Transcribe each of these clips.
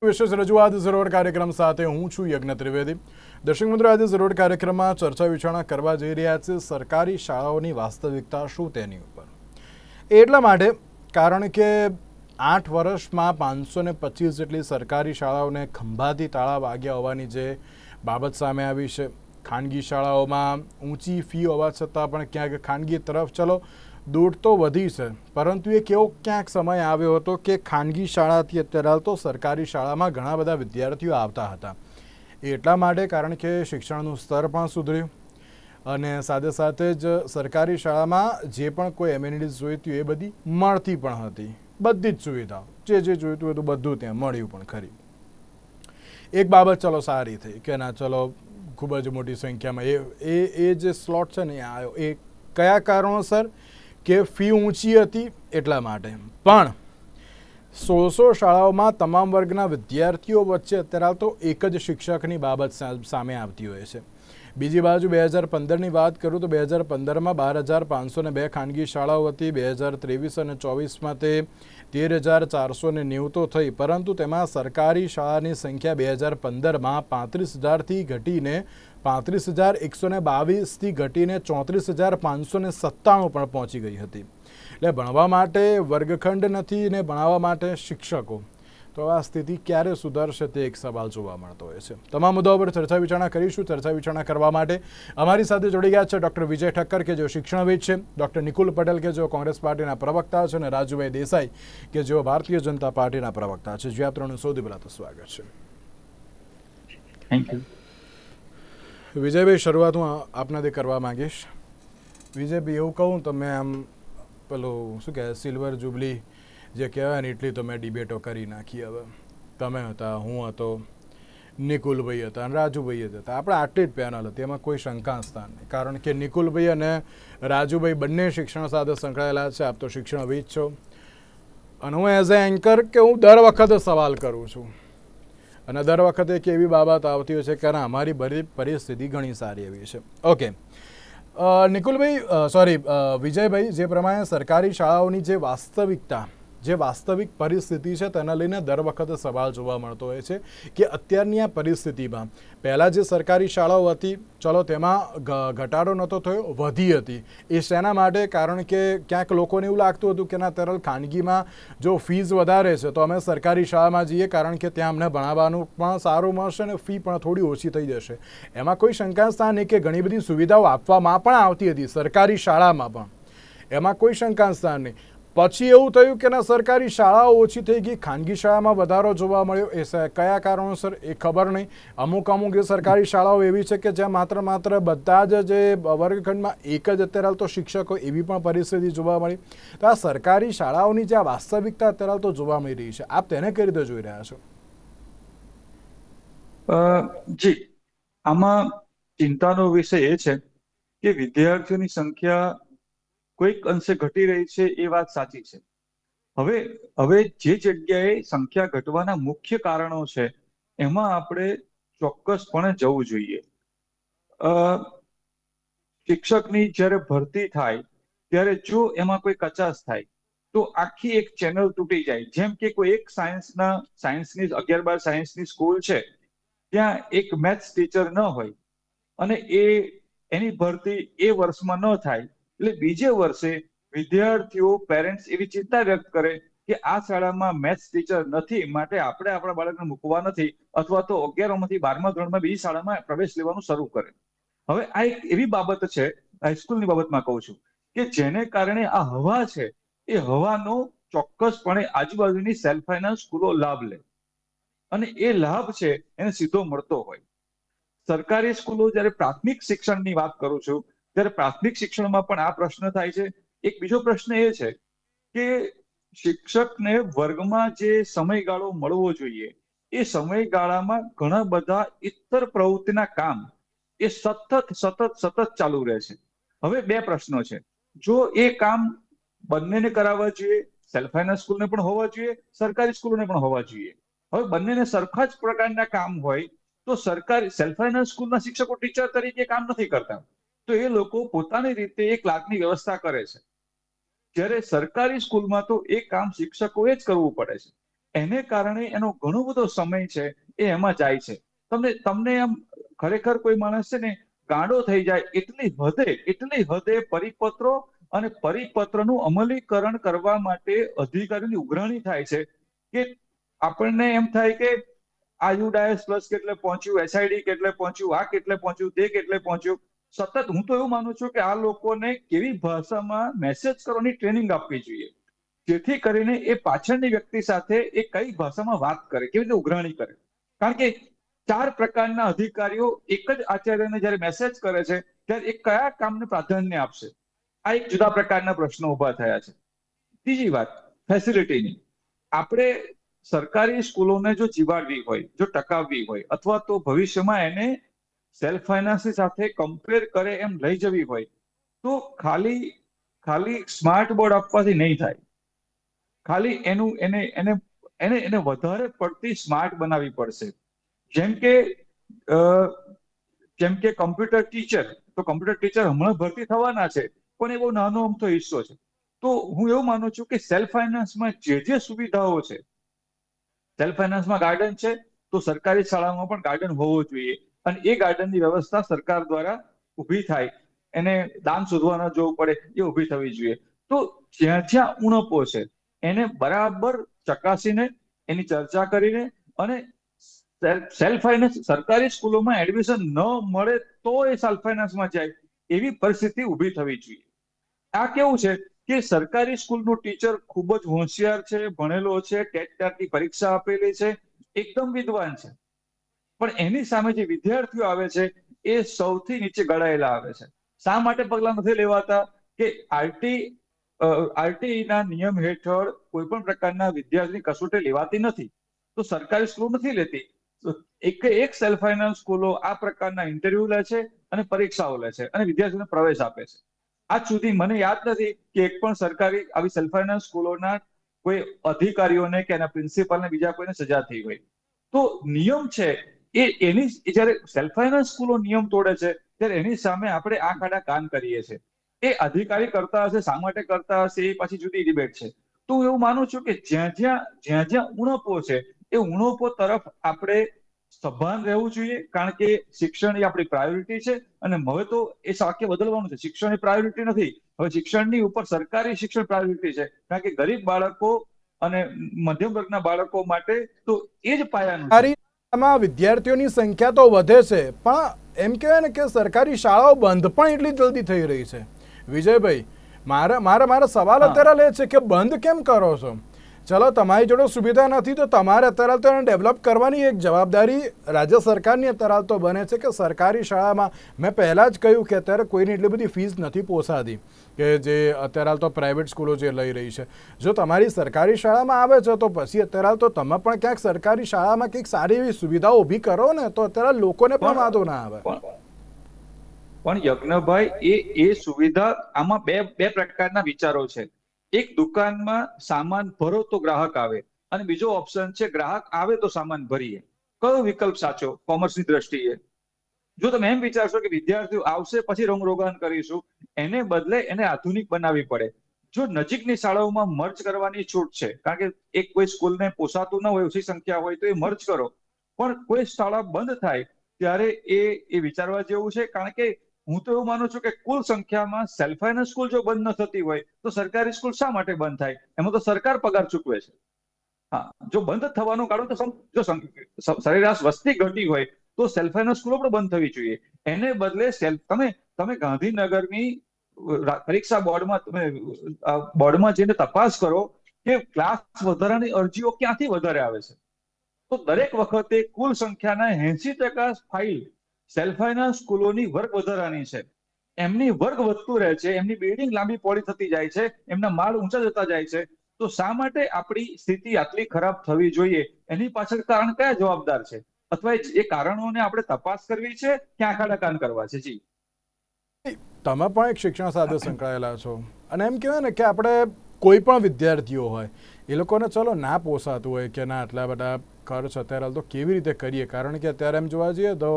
વિશેષ રજૂઆત ઝરોડ કાર્યક્રમ સાથે હું છું યજ્ઞ ત્રિવેદી। દર્શક મિત્રો, આજે ઝરોડ કાર્યક્રમમાં ચર્ચા વિચારણા કરવા જઈ રહ્યા છે સરકારી શાળાઓની વાસ્તવિકતા શું તેની ઉપર। એટલા માટે કારણ કે 8 વર્ષમાં 525 જેટલી સરકારી શાળાઓને ખંભાતી તાળા વાગ્યા હોવાની જે બાબત સામે આવી છે। ખાનગી શાળાઓમાં ઊંચી ફી હોવા છતાં પણ ક્યાંક ખાનગી તરફ ચલો દોડ તો વધી છે, પરંતુ એક એવો ક્યાંક સમય આવ્યો હતો કે ખાનગી શાળાથી અત્યારે હાલ તો સરકારી શાળામાં ઘણા બધા વિદ્યાર્થીઓ આવતા હતા। એટલા માટે કારણ કે શિક્ષણનું સ્તર પણ સુધર્યું અને સાથે સાથે જ સરકારી શાળામાં જે પણ કોઈ એમ્યુનિટીઝ જોઈતી એ બધી મળતી પણ હતી, બધી જ સુવિધાઓ જે જોઈતું હતું બધું ત્યાં મળ્યું પણ ખરી। એક બાબત ચલો સારી થઈ કે ના ચલો ખૂબ જ મોટી સંખ્યામાં એ જે સ્લોટ છે ને આવ્યો, એ કયા કારણોસર કે ફી ઊંચી હતી એટલા માટે। પણ 1600 શાળાઓમાં તમામ વર્ગના વિદ્યાર્થીઓ વચ્ચે અત્યારે તો એક જ શિક્ષકની બાબત સામે આવતી હોય છે। બીજી બાજુ 2015ની વાત કરું તો 2015માં 12,502 ખાનગી શાળાઓ હતી, 2023 અને 24માં તે 13,490 તો થઈ, પરંતુ તેમાં સરકારી શાળાની સંખ્યા 2015માં 35,000થી ઘટીને 35,122થી ઘટીને 34,597 પણ પહોંચી ગઈ હતી। એટલે ભણવા માટે વર્ગખંડ નથી ને ભણાવવા માટે શિક્ષકો, તો આ સ્થિતિ ક્યારે સુધરશે તે એક સવાલ જોવા મળતો હોય છે। તમામ મુદ્દાઓ પર ચર્ચા વિચારણા કરીશું। ચર્ચા વિચારણા કરવા માટે અમારી સાથે જોડી ગયા છે ડૉક્ટર વિજય ઠક્કર કે જેઓ શિક્ષણવિદ છે, ડૉક્ટર નિકુલ પટેલ કે જેઓ કોંગ્રેસ પાર્ટીના પ્રવક્તા છે, અને રાજુભાઈ દેસાઈ કે જેઓ ભારતીય જનતા પાર્ટીના પ્રવક્તા છે। જે આ ત્રણનું સૌથી પહેલાં તો સ્વાગત છે। થેન્ક યુ વિજયભાઈ, શરૂઆત હું આપનાથી કરવા માંગીશ। વિજયભાઈ, એવું કહું તમે આમ પેલું શું કહેવાય સિલ્વર જુબલી જે કહેવાય ને એટલી તો મેં ડિબેટો કરી નાખી। હવે તમે હતા, હું હતો, નિકુલભાઈ હતા અને રાજુભાઈ જ હતા, આપણે આટલી જ પેનલ હતી, એમાં કોઈ શંકા સ્થાન નહીં। કારણ કે નિકુલભાઈ અને રાજુભાઈ બંને શિક્ષણ સાથે સંકળાયેલા છે, આપ તો શિક્ષણવિદ છો અને હું એઝ એ એન્કર કે હું દર વખતે સવાલ કરું છું અને દર વખતે એક એવી બાબત આવતી હોય છે કે અમારી બધી પરિસ્થિતિ ઘણી સારી એવી છે। ઓકે નિકુલભાઈ, સોરી વિજયભાઈ, જે પ્રમાણે સરકારી શાળાઓની જે વાસ્તવિક પરિસ્થિતિ છે તેના લઈને દર વખતે સવાલ જોવા મળતો હોય છે કે અત્યારની આ પરિસ્થિતિમાં પહેલાં જે સરકારી શાળાઓ હતી ચલો તેમાં ઘટાડો નહોતો થયો, વધી હતી। એ શેના માટે? કારણ કે ક્યાંક લોકોને એવું લાગતું હતું કે ના તરલ ખાનગીમાં જો ફીસ વધારે છે તો અમે સરકારી શાળામાં જઈએ કારણ કે ત્યાં અમને ભણાવવાનું પણ સારું મળશે અને ફી પણ થોડી ઓછી થઈ જશે। એમાં કોઈ શંકા સ્થાન નહીં કે ઘણી બધી સુવિધાઓ આપવામાં પણ આવતી હતી સરકારી શાળામાં પણ, એમાં કોઈ શંકા સ્થાન નહીં। પછી એવું થયું કે ના સરકારી શાળાઓ ઓછી થઈ ગઈ, ખાનગી શાળામાં વધારો જોવા મળ્યો। એ કયા કારણોસર એ ખબર નહીં। અમુક જે સરકારી શાળાઓ એવી છે કે જ્યાં માત્ર બધા જ જે વર્ગખંડમાં એક જ અત્યારે હાલ તો શિક્ષકો, એવી પણ પરિસ્થિતિ જોવા મળી। તો આ સરકારી શાળાઓની જે વાસ્તવિકતા અત્યારે હાલ તો જોવા મળી રહી છે, આપ તેને કઈ રીતે જોઈ રહ્યા છો? જી, આમાં ચિંતાનો વિષય એ છે કે વિદ્યાર્થીઓની સંખ્યા કોઈક અંશે ઘટી રહી છે, એ વાત સાચી છે। હવે જે જગ્યાએ સંખ્યા ઘટવાના મુખ્ય કારણો છે એમાં આપણે ચોક્કસપણે જવું જોઈએ। શિક્ષકની જ્યારે ભરતી થાય ત્યારે જો એમાં કોઈ કચાશ થાય તો આખી એક ચેનલ તૂટી જાય। જેમ કે કોઈ એક સાયન્સની 11-12 સાયન્સની સ્કૂલ છે, ત્યાં એક મેથ્સ ટીચર ન હોય અને એની ભરતી એ વર્ષમાં ન થાય એટલે બીજે વર્ષે વિદ્યાર્થીઓ, પેરેન્ટ્સ એવી ચિંતા વ્યક્ત કરે કે આ શાળામાં મેથ્સ ટીચર નથી, માટે આપણે આપણા બાળકને મૂકવા નથી, અથવા તો 11માંથી 12મા ધોરણમાં બીજી શાળામાં પ્રવેશ લેવાનું શરૂ કરે। હવે આ એક એવી બાબત છે, હાઈસ્કૂલની બાબતમાં કહું છું, કે જેને કારણે આ હવા છે એ હવાનો ચોક્કસપણે આજુબાજુની સેલ્ફ ફાઇનાન્સ સ્કૂલો લાભ લે અને એ લાભ છે એને સીધો મળતો હોય। સરકારી સ્કૂલો, જ્યારે પ્રાથમિક શિક્ષણની વાત કરું છું ત્યારે પ્રાથમિક શિક્ષણમાં પણ આ પ્રશ્ન થાય છે। એક બીજો પ્રશ્ન એ છે કે શિક્ષકને વર્ગમાં જે સમયગાળો મળવો જોઈએ એ સમયગાળામાં ઘણા બધા ઇતર પ્રવૃત્તિના કામ એ સતત ચાલુ રહે છે। હવે બે પ્રશ્નો છે, જો એ કામ બંનેને કરાવવા જોઈએ, સેલ્ફ ફાઇનાન્સ સ્કૂલને પણ હોવા જોઈએ, સરકારી સ્કૂલોને પણ હોવા જોઈએ। હવે બંનેને સરખા જ પ્રકારના કામ હોય તો સરકારી સેલ્ફ ફાઇનાન્સ સ્કૂલના શિક્ષકો ટીચર તરીકે કામ નથી કરતા, તો એ લોકો પોતાની રીતે એક લાખની વ્યવસ્થા કરે છે, જ્યારે સરકારી સ્કૂલમાં તો એ કામ શિક્ષકોએ જ કરવું પડે છે। એને કારણે એનો ઘણો બધો સમય છે એ એમાં જાય છે. તમને એમ ખરેખર કોઈ માણસ છે ને ગાંડો થઈ જાય એટલી હદે પરિપત્રો અને પરિપત્રનું અમલીકરણ કરવા માટે અધિકારીની ઉઘરાણી થાય છે કે આપણને એમ થાય કે આયુડાયસ પ્લસ કેટલે પહોંચ્યું, એસઆઈડી કેટલે પહોંચ્યું, આ કેટલે પહોંચ્યું, તે કેટલે પહોંચ્યું. સતત હું તો એવું માનું છું કે આ લોકોને કેવી ભાષામાં મેસેજ કરવાની ટ્રેનિંગ આપવી જોઈએ, જેથી કરીને એ પાછળની વ્યક્તિ સાથે એ કઈ ભાષામાં વાત કરે, કેવી રીતે ઉઘરાણી કરે. કારણ કે 4 પ્રકારના અધિકારીઓ એક જ આચાર્યને જ્યારે મેસેજ કરે છે ત્યારે એ કયા કામને પ્રાધાન્ય આપશે, આ એક જુદા પ્રકારના પ્રશ્નો ઉભા થયા છે. બીજી વાત ફેસિલિટીની. આપણે સરકારી સ્કૂલોને જો જીવાડવી હોય, જો ટકાવવી હોય, અથવા તો ભવિષ્યમાં એને સેલ્ફ ફાઇનાન્સની સાથે કમ્પેર કરે એમ લઈ જવી હોય, તો ખાલી સ્માર્ટ બોર્ડ આપવાથી નહીં થાય. ખાલી એને વધારે પડતી સ્માર્ટ બનાવવી પડશે. જેમ કે કમ્પ્યુટર ટીચર, તો કમ્પ્યુટર ટીચર હમણાં ભરતી થવાના છે, પણ એ બહુ નાનો અમથો હિસ્સો છે. તો હું એવું માનું છું કે સેલ્ફ ફાઇનાન્સમાં જે સુવિધાઓ છે, સેલ્ફ ફાઇનાન્સમાં ગાર્ડન છે તો સરકારી શાળામાં પણ ગાર્ડન હોવો જોઈએ, અને એ ગાર્ડનની વ્યવસ્થા સરકાર દ્વારા ઊભી થાય, એને દાન શોધવા ન જવું પડે, એ ઊભી થવી જોઈએ. તો જ્યાં ઉણપો છે એને બરાબર ચકાસીને એની ચર્ચા કરીને અને સેલ્ફ ફાઇનાન્સ સરકારી સ્કૂલોમાં એડમિશન ન મળે તો એ સેલ્ફ ફાઇનાન્સમાં જાય એવી પરિસ્થિતિ ઊભી થવી જોઈએ. આ કેવું છે કે સરકારી સ્કૂલનો ટીચર ખૂબ જ હોશિયાર છે, ભણેલો છે, ટેટની પરીક્ષા આપેલી છે, એકદમ વિદ્વાન છે, પણ એની સામે જે વિદ્યાર્થીઓ આવે છે એ સૌથી નીચે ગળાયેલા આવે છે. શા માટે પગલા નથી લેવાતા કે આરટીઈ ના નિયમ હેઠળ કોઈ પણ પ્રકારના વિદ્યાર્થીની કસોટી લેવાતી નથી, તો સરકારી સ્કૂલો નથી લેતી. એક સેલ્ફ ફાઇનાન્સ સ્કૂલો આ પ્રકારના ઇન્ટરવ્યુ લે છે અને પરીક્ષાઓ લે છે અને વિદ્યાર્થીઓને પ્રવેશ આપે છે. આજ સુધી મને યાદ નથી કે એક પણ સરકારી આવી સેલ્ફ ફાઇનાન્સ સ્કૂલોના કોઈ અધિકારીઓને કે એના પ્રિન્સિપાલને બીજા કોઈને સજા થઈ હોય. તો નિયમ છે એની જયારે સેલ્ફ ફાઇનાન્સ સ્કૂલો નિયમ તોડે છે ત્યારે એની સામે આપણે આ ખાડા કાન કરીએ છીએ. એ અધિકારી કરતા હશે, શા માટે કરતા હશે, એ પછી જુદી ડિબેટ છે. તો હું એવું માનું છું કે જ્યાં ઉણપો છે એ ઉણપો તરફ આપણે સભાન રહેવું જોઈએ, કારણ કે શિક્ષણ એ આપણી પ્રાયોરિટી છે. અને હવે તો એ વાક્ય બદલવાનું છે, શિક્ષણ એ પ્રાયોરિટી નથી, હવે શિક્ષણની ઉપર સરકારી શિક્ષણ પ્રાયોરિટી છે, કારણ કે ગરીબ બાળકો અને મધ્યમ વર્ગના બાળકો માટે તો એ જ પાયાનું છે. આમાં વિદ્યાર્થીઓની સંખ્યા તો વધે છે, પણ એમ કહેવાય ને કે સરકારી શાળાઓ બંધ પણ એટલી જલ્દી થઈ રહી છે. વિજયભાઈ, મારા સવાલ અત્યારે એ છે કે બંધ કેમ કરો છો? ચલો, તમારી જોડે સુવિધા નથી તો તમારે અત્યારે તો એને ડેવલપ કરવાની એક જવાબદારી રાજ્ય સરકારની અત્યારે તો બને છે કે સરકારી શાળામાં, મેં પહેલાં જ કહ્યું કે અત્યારે કોઈની એટલી બધી ફીસ નથી પોસાતી કે જે અત્યારે તો પ્રાઇવેટ સ્કૂલો જે લઈ રહી છે. જો તમારી સરકારી શાળામાં આવે છે તો પછી અત્યારે તો તમે પણ ક્યાંક સરકારી શાળામાં કંઈક સારી એવી સુવિધાઓ ઊભી કરો ને, તો અત્યારે લોકોને પણ વાંધો ના આવે. પણ યજ્ઞભાઈ, એ સુવિધા આમાં બે પ્રકારના વિચારો છે. એક, દુકાનમાં સામાન ભરો તો ગ્રાહક આવે, અને બીજો ઓપ્શન છે ગ્રાહક આવે તો સામાન ભરીએ. કયો વિકલ્પ સાચો કોમર્સની દ્રષ્ટિએ? જો તમે એમ વિચારશો કે વિદ્યાર્થીઓ આવશે પછી રંગરોગાન કરીશું, એને બદલે એને આધુનિક બનાવવી પડે. જો નજીકની શાળાઓમાં મર્જ કરવાની છૂટ છે, કારણ કે એક કોઈ સ્કૂલને પોસાતું ન હોય, ઓછી સંખ્યા હોય, તો એ મર્જ કરો. પણ કોઈ શાળા બંધ થાય ત્યારે એ વિચારવા જેવું છે, કારણ કે હું તો એવું માનું છું કે કુલ સંખ્યામાં સેલ્ફ ફાઇનાન્સ સ્કૂલ જો બંધ ન થતી હોય તો સરકારી સ્કૂલ શા માટે બંધ થાય? એમાં તો સરકાર પગાર ચૂકવે છે. હા, જો બંધ થવાનું કારણ તો જો સરેરાશ વસ્તી ઘટી હોય તો સેલ્ફ ફાઇનાન્સ સ્કૂલો પણ બંધ થવી જોઈએ. એને બદલે તમે ગાંધીનગરની પરીક્ષા બોર્ડમાં જઈને તપાસ કરો કે ક્લાસ વધારાની અરજીઓ ક્યાંથી વધારે આવે છે. તો દરેક વખતે કુલ સંખ્યાના 80% ફાઇલ સેલ્ફ ફાઇનાન્સ સ્કૂલોની વર્ગ વધારાની છે. એમની વર્ગ વધતું રહે છે, એમની બિલ્ડિંગ લાંબી પહોળી થતી જાય છે, એમના માળ ઊંચા જતા જાય છે. તો શા માટે આપણી સ્થિતિ આટલી ખરાબ થવી જોઈએ? એની પાછળ કારણ કયા જવાબદાર છે, અથવા એ કારણોને આપણે તપાસ કરવી છે કે આંખાડા કાન કરવા છે? જી, તમે પણ એક શિક્ષણ સાથે સંકળાયેલા છો, અને એમ કહેવાય ને કે આપણે કોઈ પણ વિદ્યાર્થીઓ હોય એ લોકોને ચલો ના પોસાતું હોય કે ના આટલા બધા ખર્ચ અત્યારે તો કેવી રીતે કરીએ, કારણ કે અત્યારે એમ જોવા જઈએ તો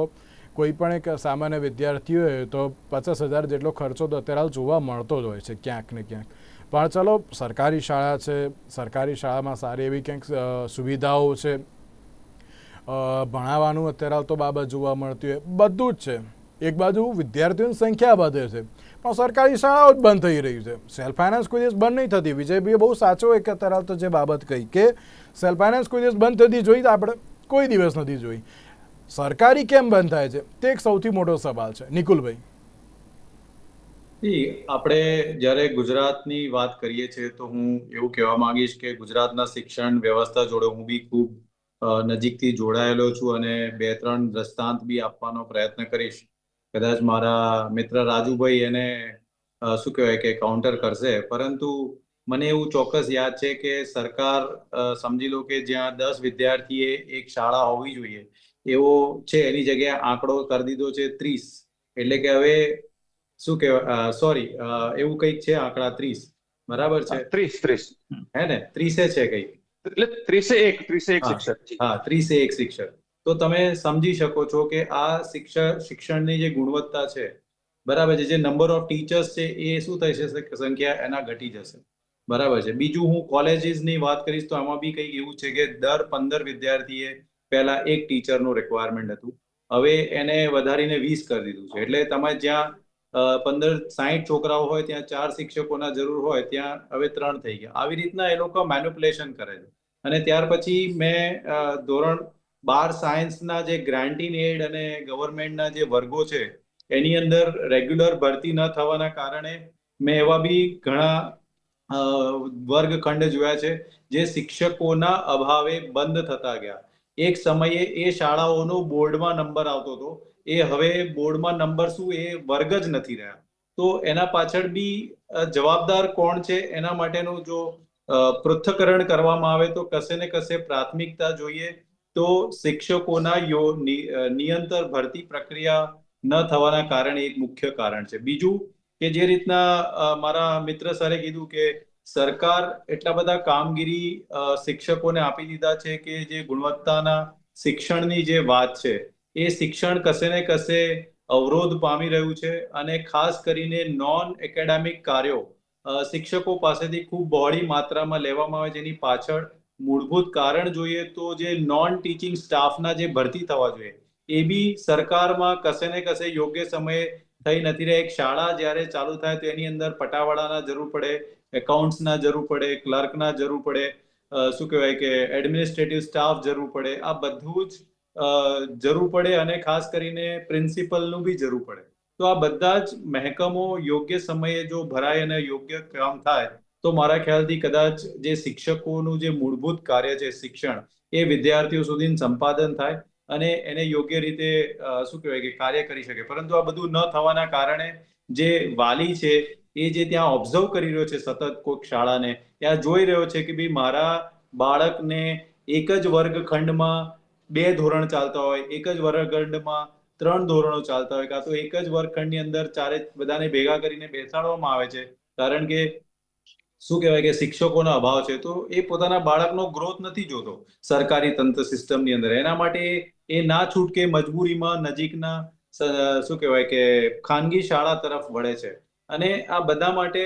કોઈ પણ એક સામાન્ય વિદ્યાર્થી હોય તો 50,000 જેટલો ખર્ચો તો અત્યારે જોવા મળતો જ હોય છે ક્યાંક ને ક્યાંક. પણ ચલો સરકારી શાળા છે, સરકારી શાળામાં સારી એવી કંઈક સુવિધાઓ છે, ભણાવવાનું અત્યારે તો બાબત જોવા મળતી હોય, બધું જ છે. એક બાજુ વિદ્યાર્થીઓની સંખ્યા વધે છે પણ સરકારી શાળાઓ જ બંધ થઈ રહી છે. સેલ્ફ ફાઇનાન્સ કોઈ દિવસ બંધ નહીં થતી. વિજયભાઈએ બહુ સાચો એક અત્યારે તો જે બાબત કહી કે સેલ્ફ ફાઇનાન્સ કોઈ દિવસ બંધ થતી જોઈ આપણે કોઈ દિવસ નથી જોઈ. સરકારી કેમ બંધ થાય છે તે એક સૌથી મોટો સવાલ છે. નિકુલભાઈ, આપણે જ્યારે ગુજરાતની વાત કરીએ છીએ તો હું એવું કહેવા માંગીશ કે ગુજરાતના શિક્ષણ વ્યવસ્થા જોડે હું બી ખૂબ નજીકથી જોડાયેલો છું અને 2-3 દ્રષ્ટાંત બી આપવાનો પ્રયત્ન કરીશ. કદાચ મારા મિત્ર રાજુભાઈ એને શું કહેવાય કે કાઉન્ટર કરશે, પરંતુ મને એવું ચોક્કસ યાદ છે કે સરકાર સમજી લો કે જ્યાં 10 વિદ્યાર્થીએ એક શાળા હોવી જોઈએ એવો છે એની જગ્યાએ આંકડો કરી દીધો છે 30. એટલે કે હવે શું કહેવાય સોરી એવું કંઈક છે આંકડા 30 બરાબર છે 30 હે ને 30 છે કંઈક એટલે 31 શિક્ષક. હા 31 શિક્ષક. તો તમે સમજી શકો છો કે આ શિક્ષણની જે ગુણવત્તા છે બરાબર છે, જે નંબર ઓફ ટીચર્સ છે એ શું થઈ જશે, સંખ્યા એના ઘટી જશે બરાબર છે. બીજું હું કોલેજીસની વાત કરીશ તો આમાં બી કંઈક એવું છે કે દર 15 વિદ્યાર્થીએ પહેલા એક ટીચરનું રિક્વાયરમેન્ટ હતું, હવે એને વધારીને 20 કરી દીધું છે. એટલે તમે જ્યાં 15-60 છોકરાઓ હોય ત્યાં 4 શિક્ષકોના જરૂર હોય ત્યાં હવે 3 થઈ ગયા. આવી રીતના એ લોકો મેન્યુપ્યુલેશન કરે છે. અને ત્યાર પછી મેં ધોરણ 12 સાયન્સના જે ગ્રાન્ટીન એડ અને ગવર્મેન્ટના જે વર્ગો છે એની અંદર રેગ્યુલર ભરતી ન થવાના કારણે મેં એવા બી ઘણા વર્ગખંડ જોયા છે જે શિક્ષકોના અભાવે બંધ થતા ગયા. એક સમયે એ શાળાઓનો બોર્ડમાં નંબર આવતો હતો, એ હવે બોર્ડમાં નંબર શું એ વર્ગ જ નથી રહ્યા. તો એના પાછળ બી જવાબદાર કોણ છે એના માટેનું જો પૃથ્થકરણ કરવામાં આવે તો કશે ને કશે પ્રાથમિકતા જોઈએ તો શિક્ષકોના નિયંતર ભરતી પ્રક્રિયા ન થવાના કારણે એક મુખ્ય કારણ છે. બીજું કે જે રીતના મારા મિત્ર સરે કીધું કે સરકાર એટલા બધા કામગીરી શિક્ષકોને આપી દીધા છે કે જે ગુણવત્તાના શિક્ષણની જે વાત છે એ શિક્ષણ કશે ને કશે અવરોધ પામી રહ્યું છે. અને ખાસ કરીને નોન એકેડેમિક કાર્યો શિક્ષકો પાસેથી ખૂબ બહોળી માત્રામાં લેવામાં આવે છે. એની પાછળ મૂળભૂત કારણ જોઈએ તો જે નોન ટીચિંગ સ્ટાફના જે ભરતી થવા જોઈએ એ બી સરકારમાં કશે ને કશે યોગ્ય સમયે થઈ નથી રહી. એક શાળા જ્યારે ચાલુ થાય તો એની અંદર પટાવાળાના જરૂર પડે, એકાઉન્ટ્સના જરૂર પડે, ક્લર્કના જરૂર પડે, શું કહેવાય કે એડમિનિસ્ટ્રેટિવ સ્ટાફ જરૂર પડે. આ બધું જ જરૂર પડે અને ખાસ કરીને પ્રિન્સિપલનું બી જરૂર પડે. તો આ બધા જ મહેકમો યોગ્ય સમયે જો ભરાય અને યોગ્ય કામ થાય તો મારા ખ્યાલથી કદાચ જે શિક્ષકોનું જે મૂળભૂત કાર્ય છે શિક્ષણ એ વિદ્યાર્થીઓ સુધી સંપાદન થાય અને એને યોગ્ય રીતે શું કહેવાય કે કાર્ય કરી શકે. પરંતુ આ બધું ન થવાના કારણે જે વાલી છે એ જે ત્યાં ઓબ્ઝર્વ કરી રહ્યો છે સતત કોઈક શાળાને, ત્યાં જોઈ રહ્યો છે કે ભાઈ મારા બાળકને એક જ વર્ગખંડમાં 2 ધોરણ ચાલતા હોય, એક જ વર્ગખંડમાં 3 ધોરણો ચાલતા હોય, કાં તો એક જ વર્ગખંડની અંદર ચારે બધાને ભેગા કરીને બેસાડવામાં આવે છે કારણ કે શું કહેવાય કે શિક્ષકોનો અભાવ છે. તો એ પોતાના બાળકનો ગ્રોથ નથી જોતો સરકારી તંત્ર સિસ્ટમની અંદર. એના માટે એ ના છૂટકે મજબૂરીમાં નજીકના શું કહેવાય કે ખાનગી શાળા તરફ વળે છે. અને આ બધા માટે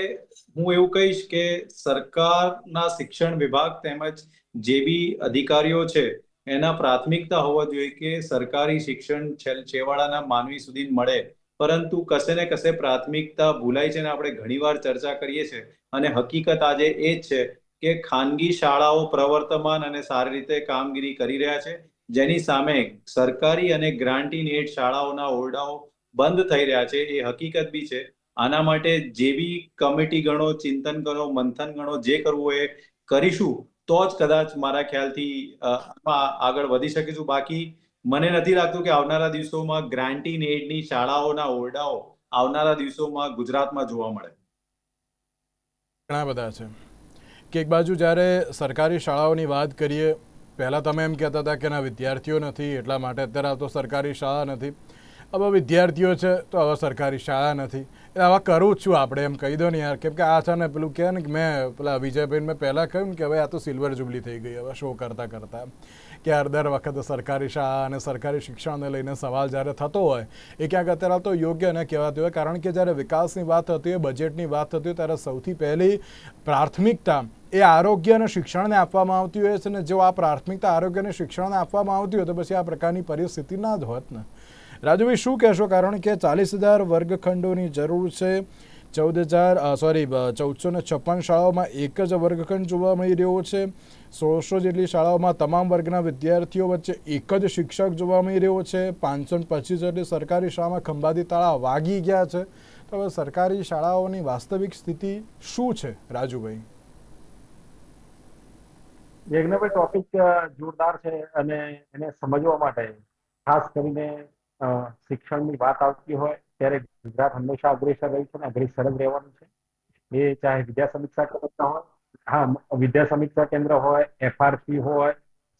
હું એવું કહીશ કે સરકારના શિક્ષણ વિભાગ તેમજ જે બી અધિકારીઓ છે એના પ્રાથમિકતા હોવા જોઈએ કે સરકારી શિક્ષણ છેવાડાના માનવી સુધી મળે. પરંતુ કશે ને કશે પ્રાથમિકતા ભૂલાય છે અને આપણે ઘણીવાર ચર્ચા કરીએ છીએ અને હકીકત આજે એ જ છે કે ખાનગી શાળાઓ પ્રવર્તમાન અને સારી રીતે કામગીરી કરી રહ્યા છે, જેની સામે સરકારી અને ગ્રાન્ટીન એડ શાળાઓના ઓરડાઓ બંધ થઈ રહ્યા છે. એ હકીકત બી છે. આના માટે જે બી કમિટી ગણો, ચિંતન કરો, મંથન ગણો, જે કરવું એ કરીશું તો જ કદાચ મારા ખ્યાલથી આગળ વધી શકીશું. બાકી મને નથી લાગતું કે આવનારા દિવસોમાં ગ્રાન્ટીન એડની શાળાઓના ઓરડાઓ આવનારા દિવસોમાં ગુજરાતમાં જોવા મળે. ઘણા બધા છે કે એક બાજુ જ્યારે સરકારી શાળાઓની વાત કરીએ, પહેલાં તમે એમ કહેતા હતા કે ના વિદ્યાર્થીઓ નથી એટલા માટે અત્યારે તો સરકારી શાળા નથી. હવે વિદ્યાર્થીઓ છે તો હવે સરકારી શાળા નથી. એટલે હવે કરવું જ છું આપણે, એમ કહી દો ને યાર. કેમ કે આ છે ને પેલું કહે ને કે મેં પેલા વિજયભાઈ મેં પહેલાં કહ્યું ને કે હવે આ તો સિલ્વર જુબલી થઈ ગઈ હવે શો કરતાં કરતાં. કે દર વખતે સરકારી શાળા અને સરકારી શિક્ષણને લઈને સવાલ જ્યારે થતો હોય એ ક્યાંક અત્યારે તો યોગ્ય ન કહેવાતું હોય, કારણ કે જ્યારે વિકાસની વાત થતી હોય, બજેટની વાત થતી હોય, ત્યારે સૌથી પહેલી પ્રાથમિકતા એ આરોગ્ય અને શિક્ષણને આપવામાં આવતી હોય છે ને જો આ પ્રાથમિકતા આરોગ્ય અને શિક્ષણને આપવામાં આવતી હોય તો પછી આ પ્રકારની પરિસ્થિતિ ના જ હોત ને. રાજુભાઈ શું કહેશો, કારણ કે 40,000 વર્ગખંડોની જરૂર છે, 1456 શાળાઓમાં એક જ વર્ગખંડ જોવા મળી રહ્યો છે, 1600 જેટલી શાળાઓમાં તમામ વર્ગના વિદ્યાર્થીઓ વચ્ચે એક જ શિક્ષક જોવા મળી રહ્યો છે, 525 જેટલી સરકારી શાળામાં ખંભાતી તાળા વાગી ગયા છે. તો હવે સરકારી શાળાઓની વાસ્તવિક સ્થિતિ શું છે રાજુભાઈ? યજ્ઞભાઈ, ટોપિક જોરદાર છે અને એને સમજવા માટે ખાસ કરીને શિક્ષણની વાત આવતી હોય ત્યારે ગુજરાત હંમેશા અગ્રેસર રહ્યું છે અને અગ્રેસર જ રહેવાનું છે. એ ચાહે વિદ્યા સમીક્ષા કેન્દ્ર હોય, વિદ્યા સમીક્ષા કેન્દ્ર હોય, FRC હોય,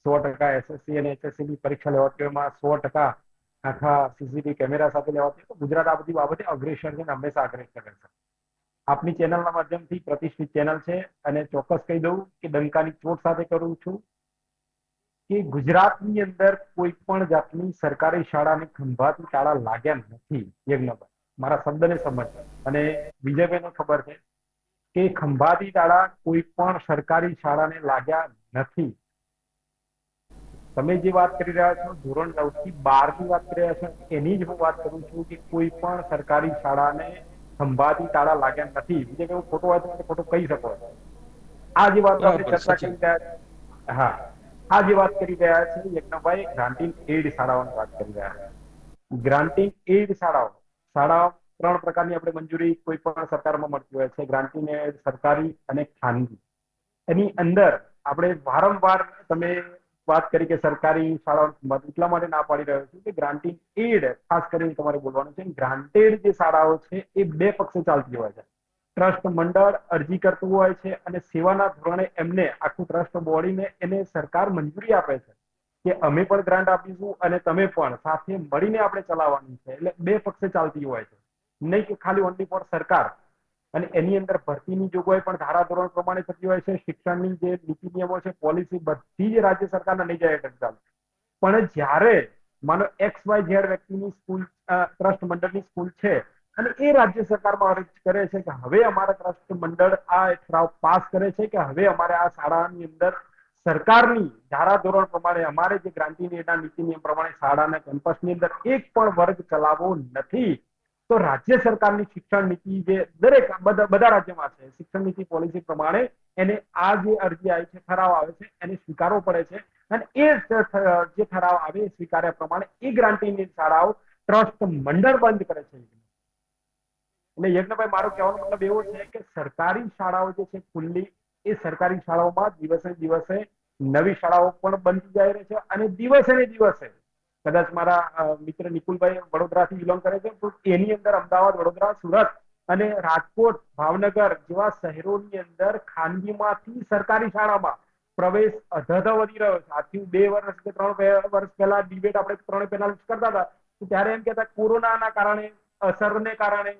100% SSC અને HSC ની પરીક્ષા લેવાતી હોય, 100% આખા CCTV કેમેરા સાથે લેવાતી હોય, ગુજરાત આ બધી બાબતે અગ્રેસર છે અને હંમેશા અગ્રેસર રહેશે. આપની ચેનલના માધ્યમથી પ્રતિષ્ઠિત ચેનલ છે અને ચોક્કસ કહી દઉં કે ડંકાની ચોટ સાથે કરું છું કે ગુજરાતની અંદર કોઈ પણ જાતની સરકારી શાળાને ખંભાતી તાળા લાગ્યા નથી. યજ્ઞભાઈ, મારા શબ્દને સમજ, અને વિજયભાઈને ખબર છે કે ખંભાતી તાળા કોઈ પણ સરકારી શાળાને લાગ્યા નથી. તમે જે વાત કરી રહ્યા છો ધોરણ 9 થી 12 ની વાત કરી રહ્યા છો એની જ હું વાત કરું છું કે કોઈ પણ સરકારી શાળાને ખંભાતી તાળા લાગ્યા નથી. બીજે કેવું ખોટું હોય તો મને ખોટું કહી શકો છો. આ જે વાત આપણે ચર્ચા કરી રહ્યા છીએ, આ જે વાત કરી રહ્યા છે યજ્ઞભાઈ, ગ્રાન્ટિંગ એડ શાળાઓની વાત કરી રહ્યા છે. ગ્રાન્ટિંગ એડ શાળાઓ 3 પ્રકારની આપણે મંજૂરી કોઈ પણ સરકારમાં મળતી હોય છે, ગ્રાન્ટિંગ એડ, સરકારી અને ખાનગી. એની અંદર આપણે વારંવાર તમે વાત કરી કે સરકારી શાળાઓ એટલા માટે ના પાડી રહ્યો છું કે ગ્રાન્ટિંગ એડ ખાસ કરીને તમારે બોલવાનું છે. ગ્રાન્ટેડ જે શાળાઓ છે એ 2 પક્ષે ચાલતી હોય છે. ટ્રસ્ટ મંડળ અરજી કરતું હોય છે અને સેવાના ધોરણે એમને આખું ટ્રસ્ટ બોડીને એને સરકાર મંજૂરી આપે છે કે અમે પણ ગ્રાન્ટ આપીશું અને તમે પણ સાથે મળીને આપણે ચલાવવાની છે. એટલે 2 પક્ષે ચાલતી હોય છે, નહીં કે ખાલી ઓનલી ફોર સરકાર. અને એની અંદર ભરતીની જોગવાઈ પણ ધારાધોરણ પ્રમાણે થતી હોય છે. શિક્ષણની જે નીતિ નિયમો છે, પોલિસી બધી જ રાજ્ય સરકારના નહીં જાય ચાલે. પણ જ્યારે માનો XYZ વ્યક્તિની સ્કૂલ, ટ્રસ્ટ મંડળની સ્કૂલ છે અને એ રાજ્ય સરકારમાં અરજ કરે છે કે હવે અમારા ટ્રસ્ટ મંડળ આ ઠરાવ પાસ કરે છે કે હવે અમારે આ શાળાની અંદર સરકારની ધારાધોરણ પ્રમાણે અમારે જે ગ્રાન્ટિંગ એડના નીતિ નિયમ પ્રમાણે શાળાના કેમ્પસની અંદર એક પણ વર્ગ ચલાવવો નથી, તો રાજ્ય સરકારની શિક્ષણ નીતિ જે દરેક બધા રાજ્યમાં છે, શિક્ષણ નીતિ પોલિસી પ્રમાણે એને આ જે અરજી આવી છે, ઠરાવ આવે છે, એને સ્વીકારવો પડે છે. અને એ જે ઠરાવ આવે એ સ્વીકાર્યા પ્રમાણે એ ગ્રાન્ટિંગની શાળાઓ ટ્રસ્ટ મંડળ બંધ કરે છે. એટલે યજ્ઞભાઈ, મારો કહેવાનો મતલબ એવો છે કે સરકારી શાળાઓ જે છે ખુલ્લી, એ સરકારી શાળાઓમાં દિવસે દિવસે નવી શાળાઓ પણ બનતી જાય રહી છે અને દિવસે ને દિવસે કદાચ મારા મિત્ર નિકુલભાઈ વડોદરાથી બિલોંગ કરે છે તો એની અંદર અમદાવાદ, વડોદરા, સુરત અને રાજકોટ, ભાવનગર જેવા શહેરોની અંદર ખાનગીમાંથી સરકારી શાળામાં પ્રવેશ અધધ વધી રહ્યો છે. આજથી 2 વર્ષ કે 3 વર્ષ પહેલા ડિબેટ આપણે 3 પેનલ કરતા હતા ત્યારે એમ કહેતા કોરોનાના કારણે, અસરને કારણે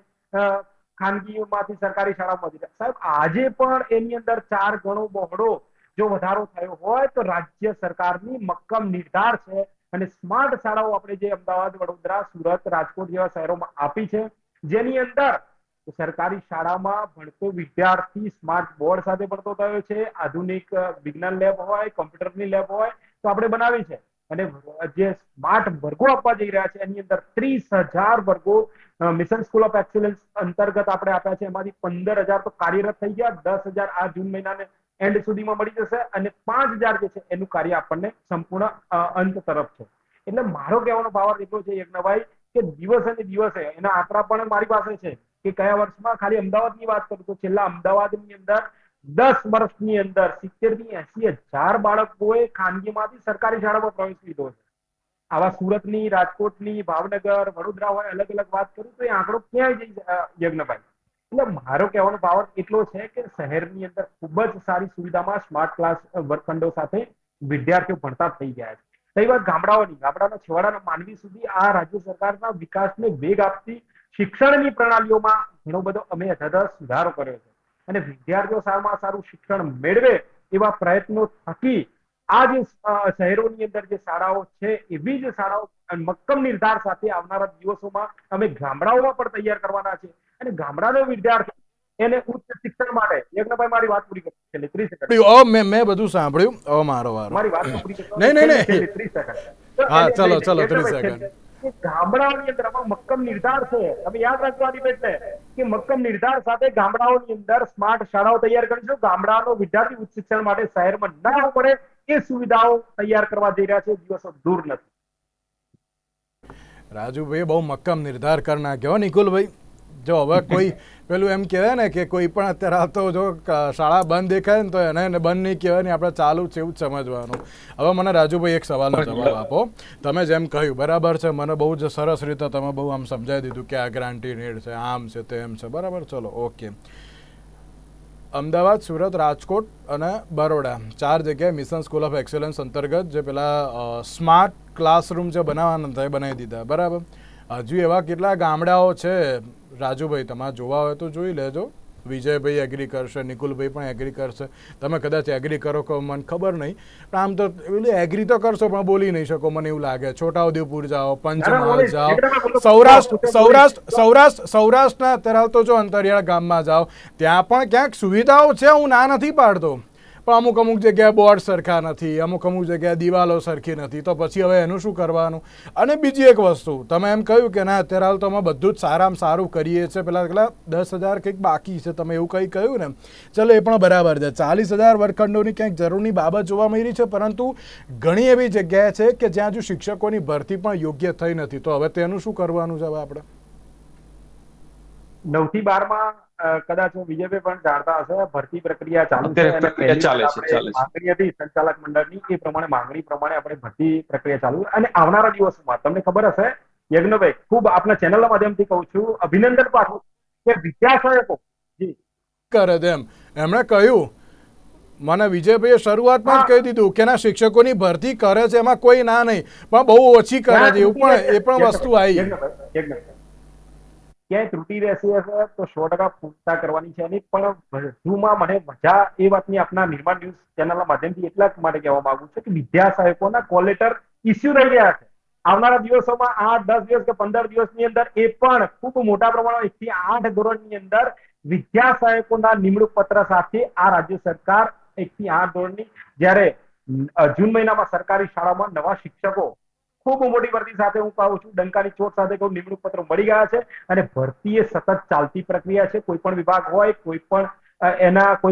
ખાનગીમાંથી સરકારી શાળામાં વધી. સાહેબ, આજે પણ એની અંદર 4 ગણો બહોળો જો વધારો થયો હોય તો રાજ્ય સરકારની મક્કમ નિર્ધાર છે અને સ્માર્ટ શાળાઓ આપણે જે અમદાવાદ, વડોદરા, સુરત, રાજકોટ જેવા શહેરોમાં આપી છે, જેની અંદર સરકારી શાળામાં ભણતો વિદ્યાર્થી સ્માર્ટ બોર્ડ સાથે ભણતો થયો છે, આધુનિક વિજ્ઞાન લેબ હોય, કમ્પ્યુટરની લેબ હોય તો આપણે બનાવી છે. અને જે સ્માર્ટ વર્ગો આપવા જઈ રહ્યા છે એની અંદર 30,000 વર્ગો મિશન સ્કૂલ ઓફ એક્સેલન્સ અંતર્ગત આપણે આપ્યા છે. એમાંથી 15,000 તો કાર્યરત થઈ ગયા, 10,000 આ જૂન મહિનાને એન્ડ સુધીમાં મળી જશે અને 5,000 જે છે એનું કાર્ય આપણને સંપૂર્ણ અંત તરફ છે. એટલે મારો કહેવાનો ભાવ એટલો છે યજ્ઞભાઈ કે દિવસે ને દિવસે એના આંકડા પણ મારી પાસે છે કે કયા વર્ષમાં, ખાલી અમદાવાદની વાત કરું તો છેલ્લા અમદાવાદની અંદર 10 વર્ષની અંદર 70,000 થી 80,000 બાળકોએ ખાનગીમાંથી સરકારી શાળામાં પ્રવેશ લીધો છે. આવા સુરતની, રાજકોટની, ભાવનગર, વડોદરા હોય, અલગ અલગ વાત કરું તો એ આંકડો ક્યાંય જઈ યજ્ઞભાઈ. એટલે મારો કહેવાનો ભાવ એટલો છે કે શહેરની અંદર ખૂબ જ સારી સુવિધામાં સ્માર્ટ ક્લાસ વર્ગખંડો સાથે વિદ્યાર્થીઓ ભણતા થઈ ગયા છે. કઈ વાત ગામડાઓની, ગામડાના છેવાડાના માનવી સુધી આ રાજ્ય સરકારના વિકાસને વેગ આપતી શિક્ષણની પ્રણાલીઓમાં ઘણો બધો અમે સુધારો કર્યો છે અને વિદ્યાર્થીઓ સારામાં સારું શિક્ષણ મેળવે એવા પ્રયત્નો થકી આ જે શહેરોની અંદર જે શાળાઓ છે એવી જ શાળાઓ મક્કમ નિર્ધાર સાથે આવનારા દિવસોમાં અમે ગામડાઓમાં પણ તૈયાર કરવાના છે અને ગામડાનો વિદ્યાર્થી એને ઉચ્ચ શિક્ષણ માટે યજ્ઞભાઈ મારી વાત પૂરી કરી 30 સેકન્ડ મેં બધું સાંભળ્યું. હવે મારો વારો. મારી વાત પૂરી કરતો નહીં. 30 સેકન્ડ. હા, ચલો 30 સેકન્ડ. ગામડાઓની અંદર આમાં મક્કમ નિર્ધાર છે. તમે યાદ રાખજો આ ડિબેટને કે મક્કમ નિર્ધાર સાથે ગામડાઓની અંદર સ્માર્ટ શાળાઓ તૈયાર કરીશું. ગામડાનો વિદ્યાર્થી ઉચ્ચ શિક્ષણ માટે શહેરમાં ના આવવું પડે એ સુવિધાઓ તૈયાર કરવા જઈ રહ્યા છે. દિવસો દૂર નથી. રાજુભાઈ બહુ મક્કમ નિર્ધાર કરી નાખ્યો નિકુલભાઈ. જો હવે કોઈ પેલું એમ કહેવાય ને કે કોઈ પણ અત્યારે તો જો શાળા બંધ દેખાય ને તો એને બંધ નહીં કહેવાય ને આપણે ચાલુ છે એવું જ સમજવાનું. હવે મને રાજુભાઈ એક સવાલનો જવાબ આપો. તમે જેમ કહ્યું બરાબર છે, મને બહુ જ સરસ રીતે તમે બહુ આમ સમજાવી દીધું કે આ ગ્રાન્ટી નીડ છે, આમ છે, તેમ છે, બરાબર. ચલો ઓકે. અમદાવાદ, સુરત, રાજકોટ અને બરોડા 4 જગ્યાએ મિશન સ્કૂલ ઓફ એક્સેલન્સ અંતર્ગત જે પેલા સ્માર્ટ ક્લાસરૂમ જે બનાવવાના હતા એ બનાવી દીધા, બરાબર. હજુ એવા કેટલા ગામડાઓ છે રાજુભાઈ, તમારે જોવા હોય તો જોઈ લેજો. વિજયભાઈ એગ્રી કરશે, નિકુલભાઈ પણ એગ્રી કરશે. તમે કદાચ એગ્રી કરો કે મને ખબર નહીં, પણ આમ તો એગ્રી તો કરશો પણ બોલી નહીં શકો મને એવું લાગે. છોટાઉદેપુર જાઓ, પંચમહાલ જાઓ, સૌરાષ્ટ્રના અત્યારે તો જો અંતરિયાળ ગામમાં જાઓ ત્યાં પણ ક્યાંક સુવિધાઓ છે, હું ના નથી પાડતો, પણ અમુક જગ્યાએ બોર્ડ સરખા નથી, અમુક જગ્યાએ દિવાલો સરખી નથી. તો પછી હવે એનું શું કરવાનું? અને બીજી એક વસ્તુ તમે એમ કહ્યું કે ના અત્યારે હાલ તો અમે બધું જ સારામાં સારું કરીએ છીએ, પેલા 10,000 કંઈક બાકી છે, તમે એવું કંઈ કહ્યું ને. ચલો એ પણ બરાબર છે. 40,000 વર્ગખંડોની ક્યાંક જરૂરની બાબત જોવા મળી છે, પરંતુ ઘણી એવી જગ્યાએ છે કે જ્યાં હજુ શિક્ષકોની ભરતી પણ યોગ્ય થઈ નથી. તો હવે તેનું શું કરવાનું છે? હવે આપણે 9 થી 12 કદાચ વિજયભાઈ પણ જાણતા હશે, ભરતી પ્રક્રિયા ચાલુ છે. માંગણી હતી સંચાલક મંડળની, એ પ્રમાણે માંગણી પ્રમાણે આપણે ભરતી પ્રક્રિયા ચાલુ. અને આવનારા દિવસોમાં તમને ખબર હશે યજ્ઞભાઈ, ખૂબ આપના ચેનલના માધ્યમથી કહું છું, અભિનંદન પાઠવું કે વિદ્યાસહાયકો જી કરે તેમ એમણે કહ્યું. મને વિજયભાઈએ શરૂઆતમાં જ કહી દીધું કે ના શિક્ષકોની ભરતી કરે છે, એમાં કોઈ ના નહીં, પણ બહુ ઓછી કરે છે. એવું પણ એ પણ વસ્તુ આવી. ક્યાંય ત્રુટિ રહેશે તો 100% પૂરતા કરવાની છે. અને પણ વધુમાં મને મજા એ વાતની આપના નિર્માણ ન્યૂઝ ચેનલના માધ્યમથી એટલા માટે કહેવા માંગુ છું કે વિદ્યા સહાયકોના કોલ લેટર ઇસ્યુ રહી રહ્યા છે. આવનારા દિવસોમાં 8, 10 દિવસ કે 15 દિવસની અંદર એ પણ ખૂબ મોટા પ્રમાણમાં 1 થી 8 ધોરણની અંદર વિદ્યા સહાયકોના નિમણૂક પત્ર સાથે આ રાજ્ય સરકાર 1 થી 8 ધોરણની, જ્યારે જૂન મહિનામાં સરકારી શાળામાં નવા શિક્ષકો ખૂબ મોટી ભરતી સાથે હું કહું છું, ડંકાની ચોટ સાથે કહું, નિમણૂક પત્રો મળી ગયા છે. અને ભરતી એ સતત ચાલતી પ્રક્રિયા છે. કોઈ પણ વિભાગ હોય, કોઈ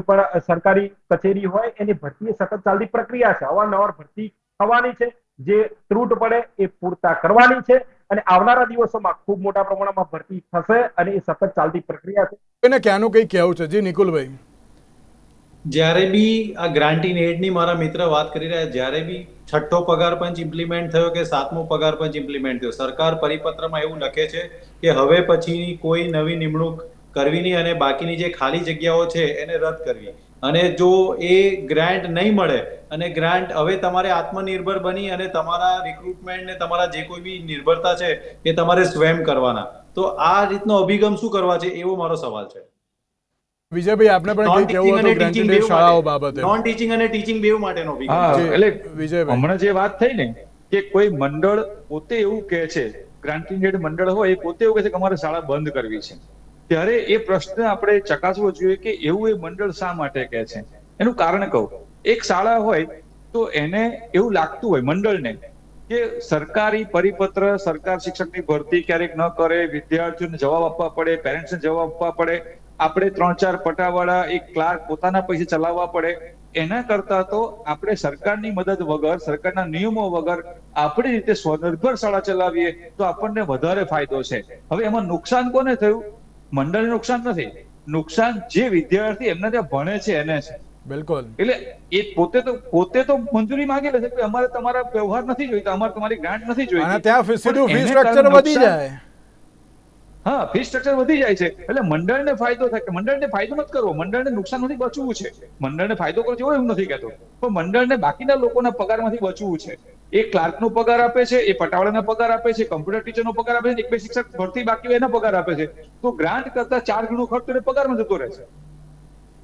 પણ સરકારી કચેરી હોય, એની ભરતી એ સતત ચાલતી પ્રક્રિયા છે. અવારનવાર ભરતી થવાની છે. જે ત્રુટ પડે એ પૂરતા કરવાની છે. અને આવનારા દિવસોમાં ખૂબ મોટા પ્રમાણમાં ભરતી થશે અને એ સતત ચાલતી પ્રક્રિયા છે. એને ક્યાંનું કંઈ કહેવું છે જી નિકુલભાઈ? જ્યારે બી આ ગ્રાન્ટી એડની મારા મિત્ર વાત કરી રહ્યા, જ્યારે બી 6ઠ્ઠો પગાર પંચ ઇમ્પ્લિમેન્ટ થયો કે 7મો પગાર પંચ ઇમ્પ્લિમેન્ટ થયો, સરકાર પરિપત્રમાં એવું લખે છે કે હવે પછીની કોઈ નવી નિમણૂક કરવી નહીં અને બાકીની જે ખાલી જગ્યાઓ છે એને રદ કરવી. અને જો એ ગ્રાન્ટ નહીં મળે અને ગ્રાન્ટ હવે તમારે આત્મનિર્ભર બની અને તમારા રિક્રુટમેન્ટ ને તમારા જે કોઈ બી નિર્ભરતા છે એ તમારે સ્વયં કરવાના. તો આ રીતનો અભિગમ શું કરવા છે એવો મારો સવાલ છે. વિજયભાઈ આપણે પણ કંઈ કહેવું હતું ગ્રાન્ટેડ શાળાઓ બાબતે? નોન ટીચિંગ અને ટીચિંગ બેવ માટેનો અભિગમ. એટલે વિજયભાઈ હમણાં જે વાત થઈ ને કે કોઈ મંડળ પોતે એવું કહે છે, ગ્રાન્ટેડ મંડળ હોય એ પોતે એવું કહે છે કે અમારે શાળા બંધ કરવી છે, ત્યારે એ પ્રશ્ન આપણે ચકાસવો જોઈએ કે એવું એ મંડળ શા માટે કહે છે. એનું કારણ કહું. એક શાળા હોય તો એને એવું લાગતું હોય મંડળને કે સરકારી પરિપત્ર, સરકાર શિક્ષકની ભરતી ક્યારેક ન કરે, વિદ્યાર્થીઓને જવાબ આપવા પડે, પેરેન્ટ્સને જવાબ આપવા પડે, આપણે 3-4 પટાવાળા એક ક્લાર્ક પોતાના પૈસે ચલાવવા પડે. એના કરતા તો આપણે સરકારની મદદ વગર, સરકારના નિયમો વગર આપણી રીતે સ્વનિર્ભર શાળા ચલાવીએ તો આપણને વધારે ફાયદો છે. હવે એમાં નુકસાન કોને થયું? મંડળને નુકસાન નથી, નુકસાન જે વિદ્યાર્થી એમને ત્યાં ભણે છે એને છે. બિલકુલ. એટલે એ પોતે તો મંજૂરી માંગી લે છે કે અમારે તમારા વ્યવહાર નથી જોઈતા, અમારે તમારી ગ્રાન્ટ નથી જોઈતી. અને ત્યાં સીધું ફી સ્ટ્રક્ચર વધી જાય. હા, ફી સ્ટ્રક્ચર વધી જાય છે. એટલે મંડળને ફાયદો થાય કે મંડળને ફાયદો નથી કરવો, મંડળને નુકસાનમાંથી બચવું છે. મંડળને ફાયદો કરવો હોય એવું નથી કહેતો, પણ મંડળને બાકીના લોકોના પગારમાંથી બચવું છે. એ ક્લાર્કનો પગાર આપે છે, એ પટાવાળાનો પગાર આપે છે, કમ્પ્યુટર ટીચરનો પગાર આપે છે, 1-2 શિક્ષક ભરતી બાકી હોય એના પગાર આપે છે. તો ગ્રાન્ટ કરતા 4 ગણો ખર્ચ એને પગારમાં જતો રહે છે.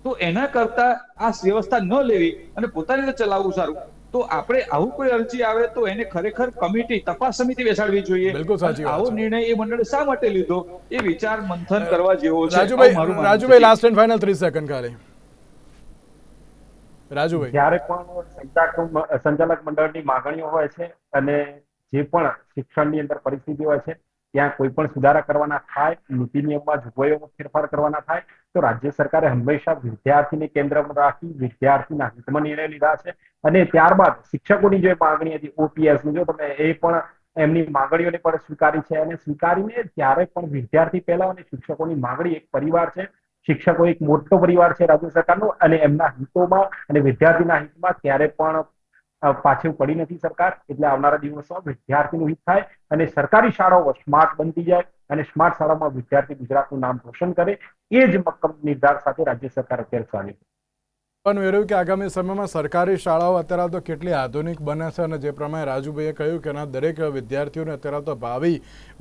તો એના કરતા આ વ્યવસ્થા ન લેવી અને પોતાની રીતે ચલાવવું સારું. તો આપણે આવું કોઈ અરજી આવે તો એને ખરેખર કમિટી તપાસ સમિતિ બેસાડવી જોઈએ. બિલકુલ સાચી વાત આવો છે. નિર્ણય એ મંડળે શા માટે લીધો એ વિચાર મંથન કરવા જેવો છે. રાજુભાઈ આવું મારું માનવું રાજુભાઈ છે. લાસ્ટ એન્ડ ફાઇનલ 30 સેકન્ડ ખાલી. રાજુભાઈ, જ્યારે પણ સંચાલક મંડળની માંગણીઓ હોય છે અને જે પણ શિક્ષણની અંદર પરિસ્થિતિ હોય છે ત્યાં કોઈ પણ સુધારા કરવાના થાય, નીતિ નિયમમાં જોગવાઈઓમાં ફેરફાર કરવાના થાય તો રાજ્ય સરકારે હંમેશા વિદ્યાર્થીને કેન્દ્રમાં રાખી વિદ્યાર્થીના હિતમાં નિર્ણય લીધા છે. અને ત્યારબાદ શિક્ષકોની જે માંગણી હતી ઓપીએસની, જો તમે એ પણ એમની માંગણીઓને પણ સ્વીકારી છે અને સ્વીકારીને ત્યારે પણ વિદ્યાર્થી પહેલા અને શિક્ષકોની માંગણી એક પરિવાર છે. શિક્ષકો એક મોટો પરિવાર છે રાજ્ય સરકારનો અને એમના હિતોમાં અને વિદ્યાર્થીના હિતમાં ક્યારે પણ પાછળ પડી નથી સરકાર. એટલે આવનારા દિવસોમાં વિદ્યાર્થીનું હિત થાય અને સરકારી શાળાઓ સ્માર્ટ બનતી જાય અને સ્માર્ટ શાળામાં વિદ્યાર્થી ગુજરાતનું નામ રોશન કરે, એ જ મક્કમ નિર્ધાર સાથે રાજ્ય સરકાર અત્યારે ચાલે છે. પણ એવું કે આગામી સમયમાં સરકારી શાળાઓ અત્યારે તો કેટલી આધુનિક બને છે અને જે પ્રમાણે રાજુભાઈએ કહ્યું કે એના દરેક વિદ્યાર્થીઓને અત્યારે તો ભાવિ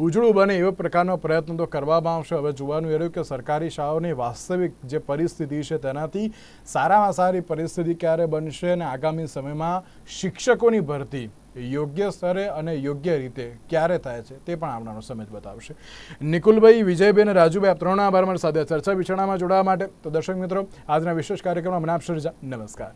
ઉજળું બને એવો પ્રકારનો પ્રયત્ન તો કરવામાં આવશે. હવે જોવાનું એ રહ્યું કે સરકારી શાળાઓની વાસ્તવિક જે પરિસ્થિતિ છે તેનાથી સારામાં સારી પરિસ્થિતિ ક્યારે બનશે અને આગામી સમયમાં શિક્ષકોની ભરતી યોગ્ય સ્તરે અને યોગ્ય રીતે ક્યારે થાય છે તે પણ આવનારો સમય જ બતાવશે. નિકુલભાઈ, વિજયભાઈ અને રાજુભાઈ, આપ ત્રણના આભાર મારી સાથે ચર્ચા વિચારણામાં જોડાવા માટે. તો દર્શક મિત્રો, આજના વિશેષ કાર્યક્રમમાં મને આપશો રજા. નમસ્કાર.